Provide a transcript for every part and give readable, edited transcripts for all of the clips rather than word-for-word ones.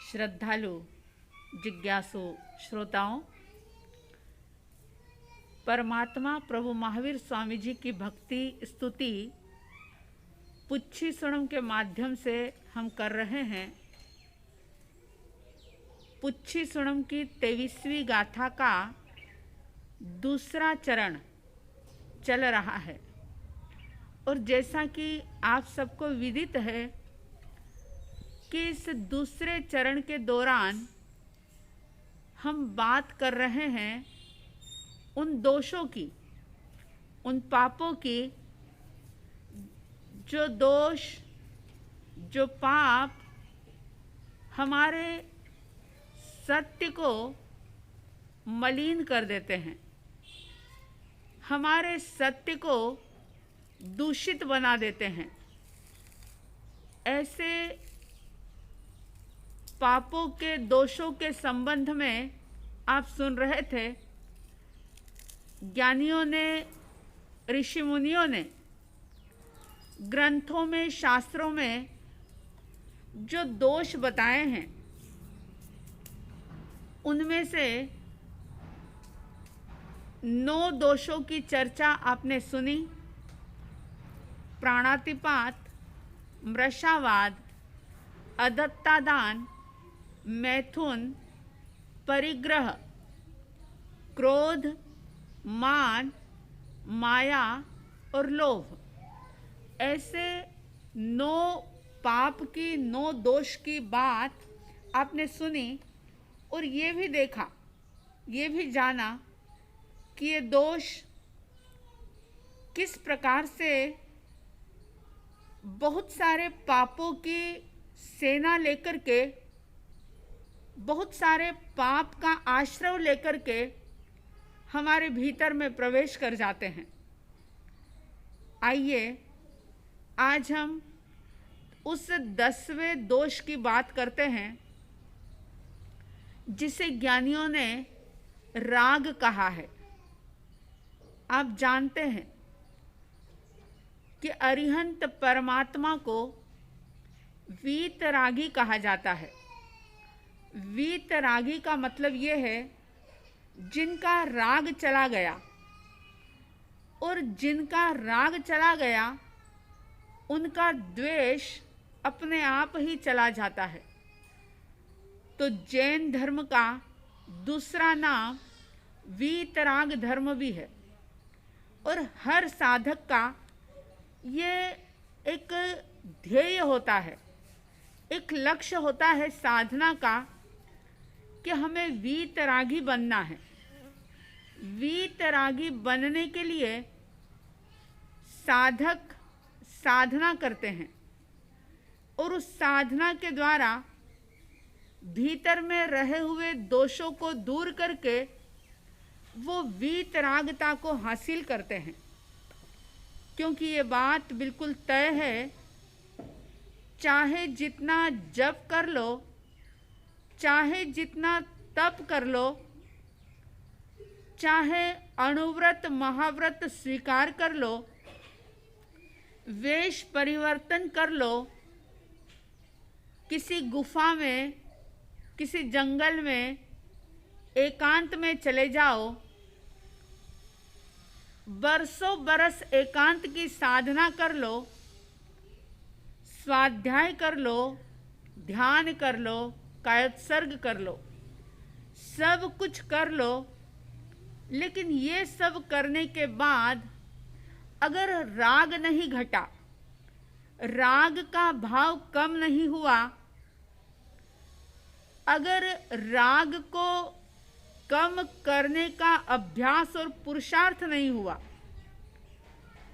श्रद्धालु जिज्ञासु श्रोताओं, परमात्मा प्रभु महावीर स्वामी जी की भक्ति स्तुति पुच्छी सुणम के माध्यम से हम कर रहे हैं। पुच्छी सुणम की 23वीं गाथा का दूसरा चरण चल रहा है और जैसा कि आप सबको विदित है कि इस दूसरे चरण के दौरान हम बात कर रहे हैं उन दोषों की, उन पापों की, जो दोष, जो पाप हमारे सत्य को मलिन कर देते हैं, हमारे सत्य को दूषित बना देते हैं। ऐसे पापों के, दोषों के संबंध में आप सुन रहे थे। ज्ञानियों ने, ऋषि मुनियों ने ग्रंथों में, शास्त्रों में जो दोष बताए हैं उनमें से 9 दोषों की चर्चा आपने सुनी। प्राणातिपात, मृषावाद, अदत्तादान, मैथुन, परिग्रह, क्रोध, मान, माया और लोभ। ऐसे 9 पाप की, 9 दोष की बात आपने सुनी और ये भी देखा, ये भी जाना कि ये दोष किस प्रकार से बहुत सारे पापों की सेना लेकर के, बहुत सारे पाप का आश्रय लेकर के हमारे भीतर में प्रवेश कर जाते हैं। आइए आज हम उस 10वें दोष की बात करते हैं जिसे ज्ञानियों ने राग कहा है। आप जानते हैं कि अरिहंत परमात्मा को वीतरागी कहा जाता है। वीतरागी का मतलब ये है जिनका राग चला गया, और जिनका राग चला गया उनका द्वेष अपने आप ही चला जाता है। तो जैन धर्म का दूसरा नाम वीतराग धर्म भी है और हर साधक का ये एक ध्येय होता है, एक लक्ष्य होता है साधना का कि हमें वीतरागी बनना है। वीतरागी बनने के लिए साधक साधना करते हैं और उस साधना के द्वारा भीतर में रहे हुए दोषों को दूर करके वो वीतरागता को हासिल करते हैं। क्योंकि ये बात बिल्कुल तय है, चाहे जितना जप कर लो, चाहे जितना तप कर लो, चाहे अणुव्रत महाव्रत स्वीकार कर लो, वेश परिवर्तन कर लो, किसी गुफा में, किसी जंगल में एकांत में चले जाओ, बरसों बरस एकांत की साधना कर लो, स्वाध्याय कर लो, ध्यान कर लो, कायोत्सर्ग कर लो, सब कुछ कर लो, लेकिन ये सब करने के बाद अगर राग नहीं घटा, राग का भाव कम नहीं हुआ, अगर राग को कम करने का अभ्यास और पुरुषार्थ नहीं हुआ,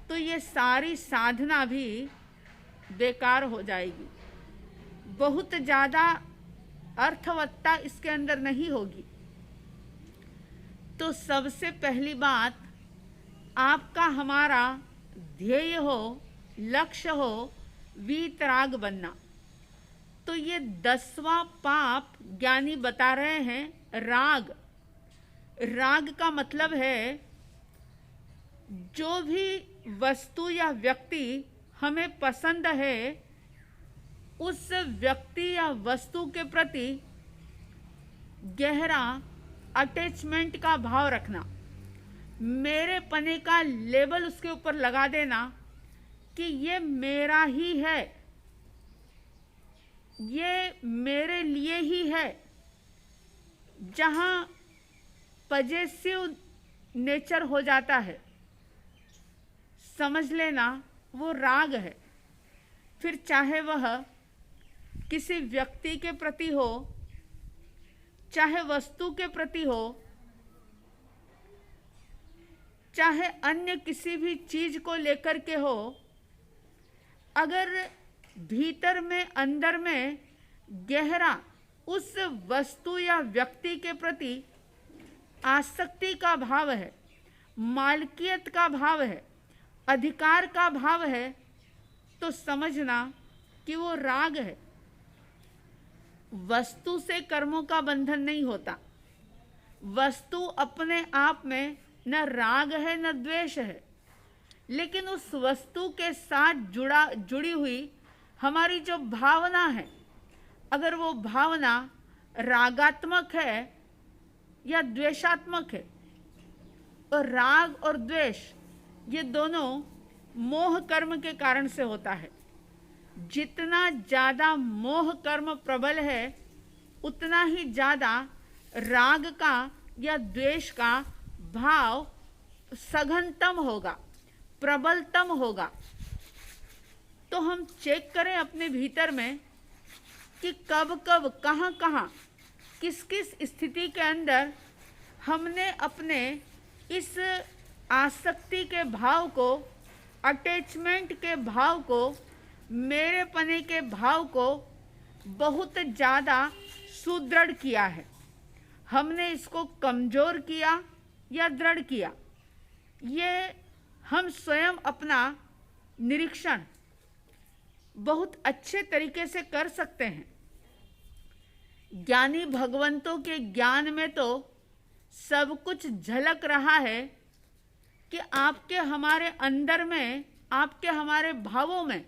तो ये सारी साधना भी बेकार हो जाएगी। बहुत ज़्यादा अर्थवत्ता इसके अंदर नहीं होगी। तो सबसे पहली बात, आपका हमारा ध्येय हो, लक्ष्य हो वीतराग बनना। तो ये 10वां पाप ज्ञानी बता रहे हैं राग। राग का मतलब है जो भी वस्तु या व्यक्ति हमें पसंद है उस व्यक्ति या वस्तु के प्रति गहरा अटैचमेंट का भाव रखना, मेरे पने का लेबल उसके ऊपर लगा देना कि ये मेरा ही है, ये मेरे लिए ही है। जहाँ पजेसिव नेचर हो जाता है, समझ लेना वो राग है। फिर चाहे वह किसी व्यक्ति के प्रति हो, चाहे वस्तु के प्रति हो, चाहे अन्य किसी भी चीज को लेकर के हो, अगर भीतर में अंदर में गहरा उस वस्तु या व्यक्ति के प्रति आसक्ति का भाव है, मालकियत का भाव है, अधिकार का भाव है, तो समझना कि वो राग है। वस्तु से कर्मों का बंधन नहीं होता। वस्तु अपने आप में न राग है न द्वेष है, लेकिन उस वस्तु के साथ जुड़ी हुई हमारी जो भावना है, अगर वो भावना रागात्मक है या द्वेषात्मक है, तो राग और द्वेष ये दोनों मोह कर्म के कारण से होता है। जितना ज़्यादा मोह कर्म प्रबल है, उतना ही ज़्यादा राग का या द्वेष का भाव सघनतम होगा, प्रबलतम होगा। तो हम चेक करें अपने भीतर में कि कब कब, कहाँ कहाँ, किस किस स्थिति के अंदर हमने अपने इस आसक्ति के भाव को, अटैचमेंट के भाव को, मेरे पने के भाव को बहुत ज़्यादा सुदृढ़ किया है। हमने इसको कमज़ोर किया या दृढ़ किया, ये हम स्वयं अपना निरीक्षण बहुत अच्छे तरीके से कर सकते हैं। ज्ञानी भगवंतों के ज्ञान में तो सब कुछ झलक रहा है कि आपके हमारे अंदर में, आपके हमारे भावों में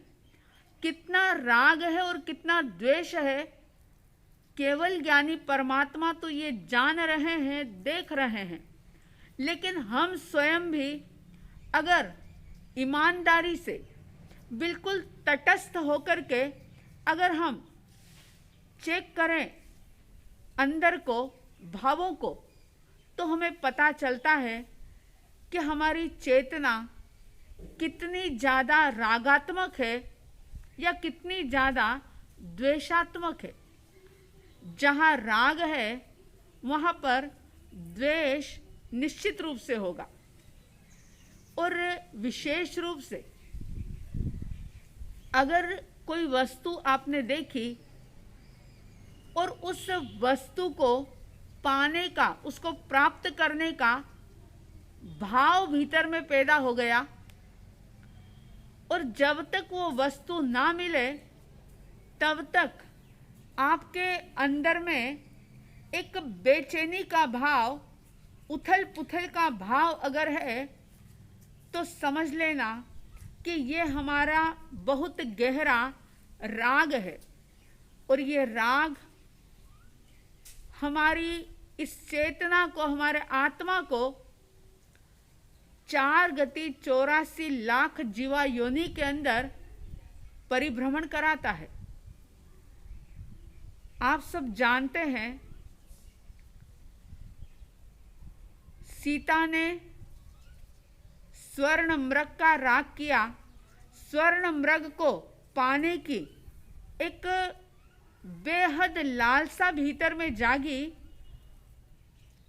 कितना राग है और कितना द्वेष है। केवल ज्ञानी परमात्मा तो ये जान रहे हैं, देख रहे हैं, लेकिन हम स्वयं भी अगर ईमानदारी से बिल्कुल तटस्थ होकर के अगर हम चेक करें अंदर को, भावों को, तो हमें पता चलता है कि हमारी चेतना कितनी ज़्यादा रागात्मक है या कितनी ज़्यादा द्वेषात्मक है। जहाँ राग है वहाँ पर द्वेष निश्चित रूप से होगा। और विशेष रूप से अगर कोई वस्तु आपने देखी और उस वस्तु को पाने का, उसको प्राप्त करने का भाव भीतर में पैदा हो गया, और जब तक वो वस्तु ना मिले तब तक आपके अंदर में एक बेचैनी का भाव, उथल पुथल का भाव अगर है, तो समझ लेना कि ये हमारा बहुत गहरा राग है। और ये राग हमारी इस चेतना को, हमारे आत्मा को 4 गति 84 लाख जीवा योनि के अंदर परिभ्रमण कराता है। आप सब जानते हैं, सीता ने स्वर्ण मृग का राग किया। स्वर्ण मृग को पाने की एक बेहद लालसा भीतर में जागी,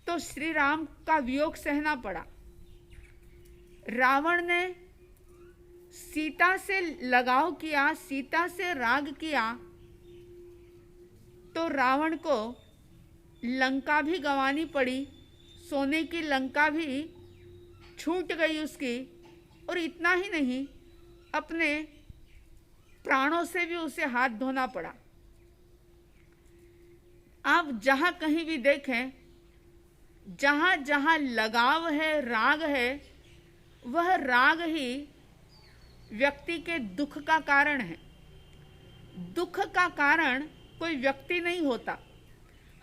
तो श्री राम का वियोग सहना पड़ा। रावण ने सीता से लगाव किया, सीता से राग किया, तो रावण को लंका भी गंवानी पड़ी, सोने की लंका भी छूट गई उसकी। और इतना ही नहीं, अपने प्राणों से भी उसे हाथ धोना पड़ा। आप जहाँ कहीं भी देखें, जहाँ जहाँ लगाव है, राग है, वह राग ही व्यक्ति के दुख का कारण है। दुख का कारण कोई व्यक्ति नहीं होता,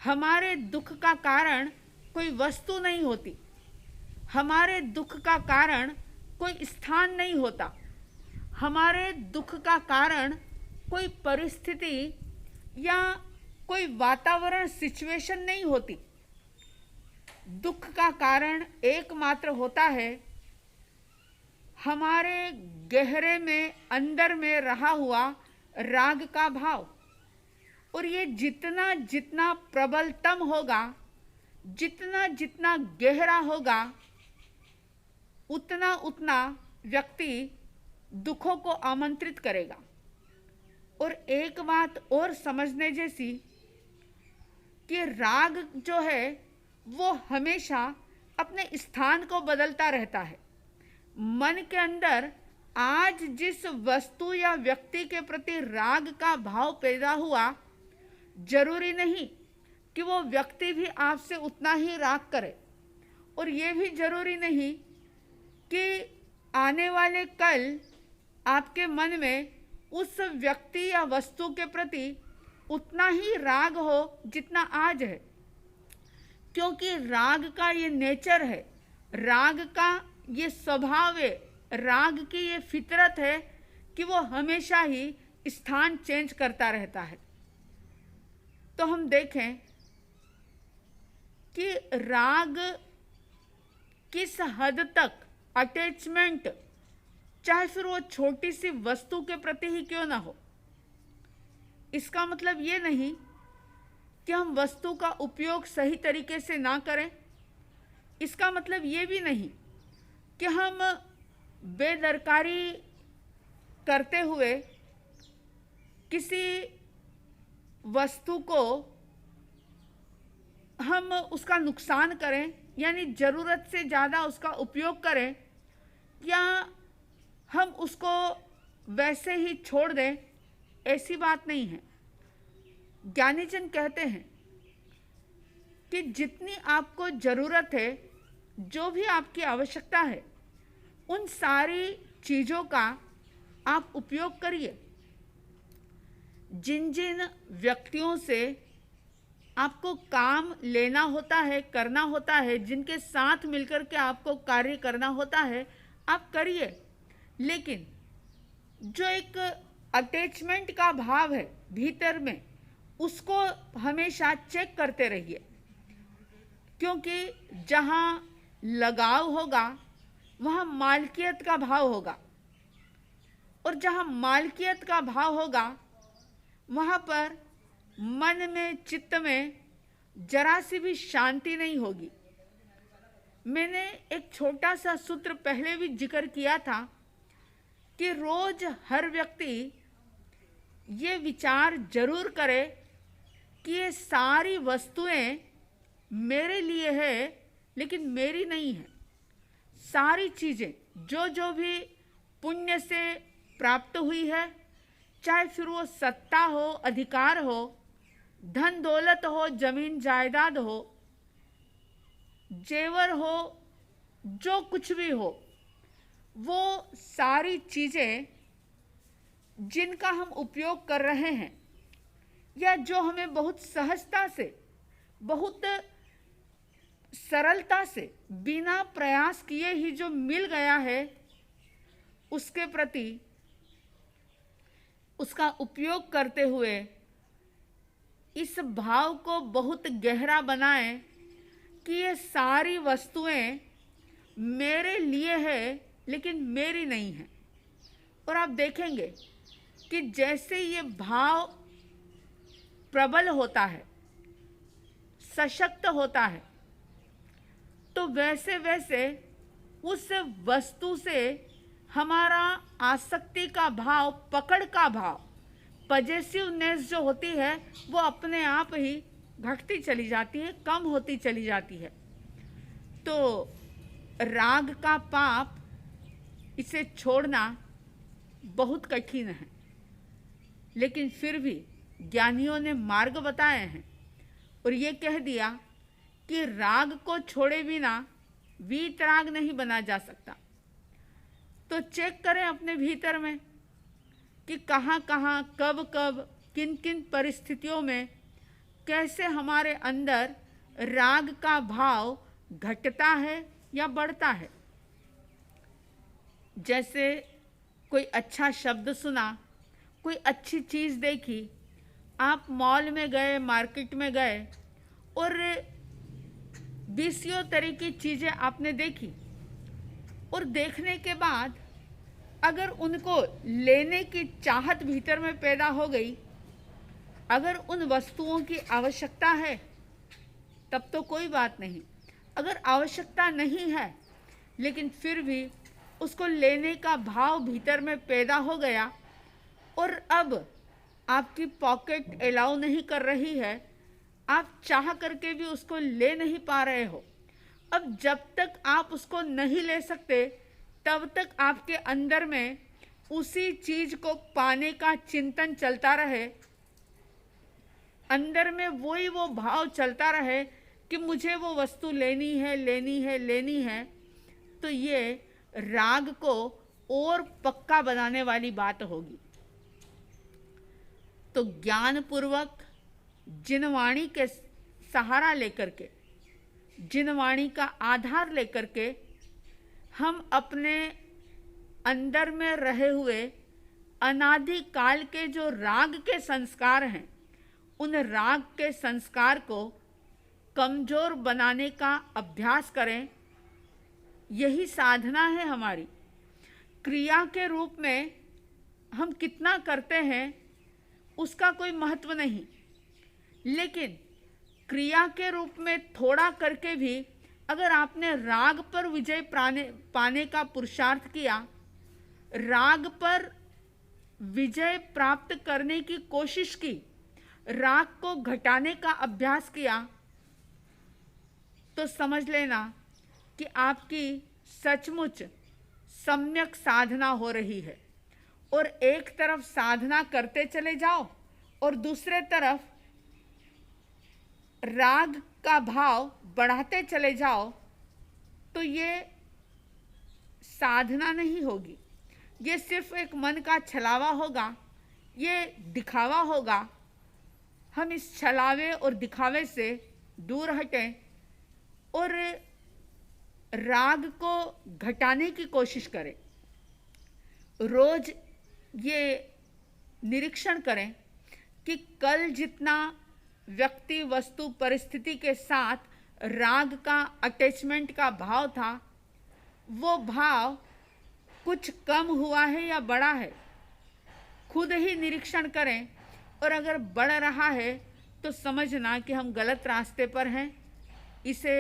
हमारे दुख का कारण कोई वस्तु नहीं होती, हमारे दुख का कारण कोई स्थान नहीं होता, हमारे दुख का कारण कोई परिस्थिति या कोई वातावरण सिचुएशन नहीं होती। दुख का कारण एकमात्र होता है हमारे गहरे में, अंदर में रहा हुआ राग का भाव। और ये जितना जितना प्रबलतम होगा, जितना जितना गहरा होगा, उतना उतना व्यक्ति दुखों को आमंत्रित करेगा। और एक बात और समझने जैसी कि राग जो है वो हमेशा अपने स्थान को बदलता रहता है। मन के अंदर आज जिस वस्तु या व्यक्ति के प्रति राग का भाव पैदा हुआ, जरूरी नहीं कि वो व्यक्ति भी आपसे उतना ही राग करे, और ये भी जरूरी नहीं कि आने वाले कल आपके मन में उस व्यक्ति या वस्तु के प्रति उतना ही राग हो जितना आज है, क्योंकि राग का ये नेचर है, राग का ये स्वभाव है, राग की ये फितरत है कि वो हमेशा ही स्थान चेंज करता रहता है। तो हम देखें कि राग किस हद तक अटैचमेंट, चाहे फिर वो छोटी सी वस्तु के प्रति ही क्यों ना हो, इसका मतलब ये नहीं कि हम वस्तु का उपयोग सही तरीके से ना करें, इसका मतलब ये भी नहीं कि हम बेदरकारी करते हुए किसी वस्तु को हम उसका नुकसान करें, यानी ज़रूरत से ज़्यादा उसका उपयोग करें, या हम उसको वैसे ही छोड़ दें, ऐसी बात नहीं है। ज्ञानीजन कहते हैं कि जितनी आपको ज़रूरत है, जो भी आपकी आवश्यकता है, उन सारी चीज़ों का आप उपयोग करिए। जिन जिन व्यक्तियों से आपको काम लेना होता है, करना होता है, जिनके साथ मिलकर के आपको कार्य करना होता है, आप करिए, लेकिन जो एक अटैचमेंट का भाव है भीतर में, उसको हमेशा चेक करते रहिए, क्योंकि जहाँ लगाव होगा वहाँ मालकियत का भाव होगा, और जहाँ मालकियत का भाव होगा वहाँ पर मन में, चित्त में जरा सी भी शांति नहीं होगी। मैंने एक छोटा सा सूत्र पहले भी जिक्र किया था कि रोज हर व्यक्ति ये विचार जरूर करे कि ये सारी वस्तुएं मेरे लिए है, लेकिन मेरी नहीं है। सारी चीज़ें जो जो भी पुण्य से प्राप्त हुई है, चाहे फिर वो सत्ता हो, अधिकार हो, धन दौलत हो, जमीन जायदाद हो, जेवर हो, जो कुछ भी हो, वो सारी चीज़ें जिनका हम उपयोग कर रहे हैं, या जो हमें बहुत सहजता से, बहुत सरलता से, बिना प्रयास किए ही जो मिल गया है, उसके प्रति उसका उपयोग करते हुए इस भाव को बहुत गहरा बनाएं कि ये सारी वस्तुएं मेरे लिए है, लेकिन मेरी नहीं है। और आप देखेंगे कि जैसे ये भाव प्रबल होता है, सशक्त होता है, तो वैसे वैसे उस वस्तु से हमारा आसक्ति का भाव, पकड़ का भाव, पजेसिवनेस जो होती है, वो अपने आप ही घटती चली जाती है, कम होती चली जाती है। तो राग का पाप, इसे छोड़ना बहुत कठिन है, लेकिन फिर भी ज्ञानियों ने मार्ग बताए हैं और ये कह दिया कि राग को छोड़े बिना वीतराग नहीं बना जा सकता। तो चेक करें अपने भीतर में कि कहाँ कहाँ, कब कब, किन किन परिस्थितियों में कैसे हमारे अंदर राग का भाव घटता है या बढ़ता है। जैसे कोई अच्छा शब्द सुना, कोई अच्छी चीज़ देखी, आप मॉल में गए, मार्केट में गए और बीसियों तरह की चीज़ें आपने देखी, और देखने के बाद अगर उनको लेने की चाहत भीतर में पैदा हो गई, अगर उन वस्तुओं की आवश्यकता है तब तो कोई बात नहीं। अगर आवश्यकता नहीं है लेकिन फिर भी उसको लेने का भाव भीतर में पैदा हो गया और अब आपकी पॉकेट अलाउ नहीं कर रही है, आप चाह करके भी उसको ले नहीं पा रहे हो। अब जब तक आप उसको नहीं ले सकते तब तक आपके अंदर में उसी चीज को पाने का चिंतन चलता रहे, अंदर में वही वो भाव चलता रहे कि मुझे वो वस्तु लेनी है, लेनी है, लेनी है, तो ये राग को और पक्का बनाने वाली बात होगी। तो ज्ञान पूर्वक जिनवाणी के सहारा लेकर के, जिनवाणी का आधार लेकर के हम अपने अंदर में रहे हुए अनादि काल के जो राग के संस्कार हैं, उन राग के संस्कार को कमजोर बनाने का अभ्यास करें। यही साधना है हमारी। क्रिया के रूप में हम कितना करते हैं उसका कोई महत्व नहीं, लेकिन क्रिया के रूप में थोड़ा करके भी अगर आपने राग पर विजय पाने का पुरुषार्थ किया, राग पर विजय प्राप्त करने की कोशिश की, राग को घटाने का अभ्यास किया, तो समझ लेना कि आपकी सचमुच सम्यक साधना हो रही है। और एक तरफ साधना करते चले जाओ और दूसरे तरफ राग का भाव बढ़ाते चले जाओ, तो ये साधना नहीं होगी, ये सिर्फ एक मन का छलावा होगा, ये दिखावा होगा। हम इस छलावे और दिखावे से दूर हटें और राग को घटाने की कोशिश करें। रोज ये निरीक्षण करें कि कल जितना व्यक्ति, वस्तु, परिस्थिति के साथ राग का, अटैचमेंट का भाव था, वो भाव कुछ कम हुआ है या बढ़ा है। खुद ही निरीक्षण करें और अगर बढ़ रहा है तो समझना कि हम गलत रास्ते पर हैं, इसे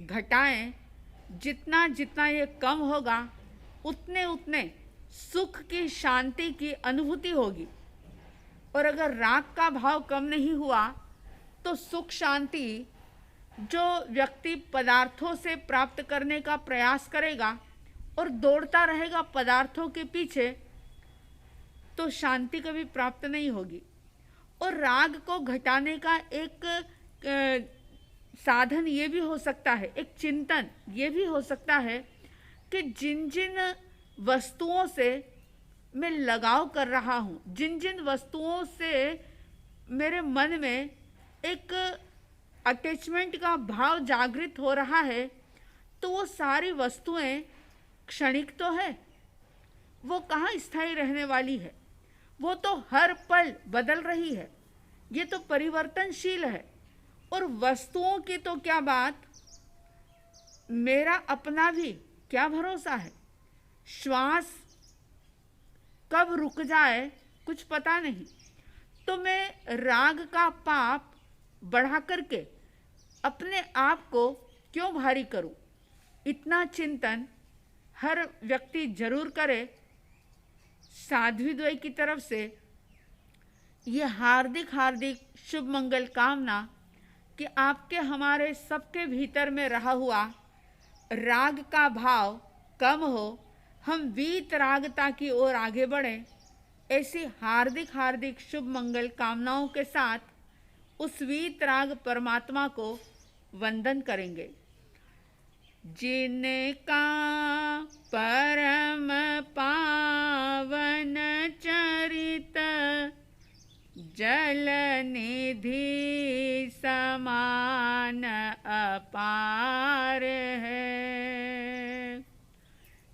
घटाएं। जितना जितना ये कम होगा उतने उतने सुख की, शांति की अनुभूति होगी। और अगर राग का भाव कम नहीं हुआ तो सुख, शांति जो व्यक्ति पदार्थों से प्राप्त करने का प्रयास करेगा और दौड़ता रहेगा पदार्थों के पीछे, तो शांति कभी प्राप्त नहीं होगी। और राग को घटाने का एक साधन ये भी हो सकता है, एक चिंतन ये भी हो सकता है कि जिन जिन वस्तुओं से मैं लगाव कर रहा हूँ, जिन जिन वस्तुओं से मेरे मन में एक अटैचमेंट का भाव जागृत हो रहा है, तो वो सारी वस्तुएं क्षणिक तो है, वो कहाँ स्थायी रहने वाली है, वो तो हर पल बदल रही है, ये तो परिवर्तनशील है। और वस्तुओं की तो क्या बात, मेरा अपना भी क्या भरोसा है, श्वास कब रुक जाए कुछ पता नहीं। तो मैं राग का पाप बढ़ा करके अपने आप को क्यों भारी करूं। इतना चिंतन हर व्यक्ति जरूर करे। साध्वी द्वय की तरफ से ये हार्दिक हार्दिक शुभ मंगल कामना कि आपके, हमारे सबके भीतर में रहा हुआ राग का भाव कम हो, हम वीतरागता की ओर आगे बढ़ें। ऐसी हार्दिक हार्दिक शुभ मंगल कामनाओं के साथ उस वीतराग परमात्मा को वंदन करेंगे। जिनका परम पावन चरित जल निधि समान अपार है।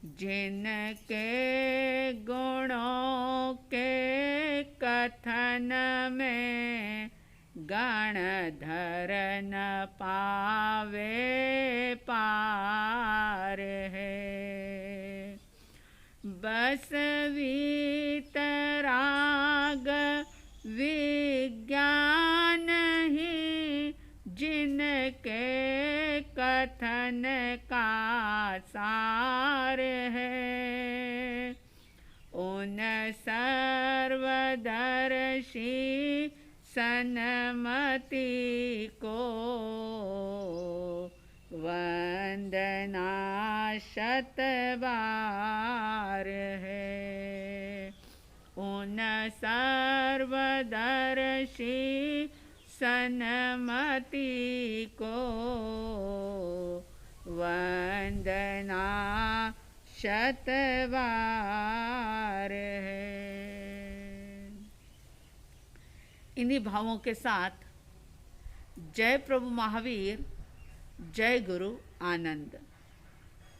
जिनके गुणों के कथन में गणधर न पावे पार है। बस वीतराग विज्ञान ही जिनके कथन का सार है। उन सर्वदर्शी सन्मति को वंदना शतबार है। उन सर्वदर्शी सन्मति को वंदना शतबार है। इन्हीं भावों के साथ जय प्रभु महावीर, जय गुरु आनंद।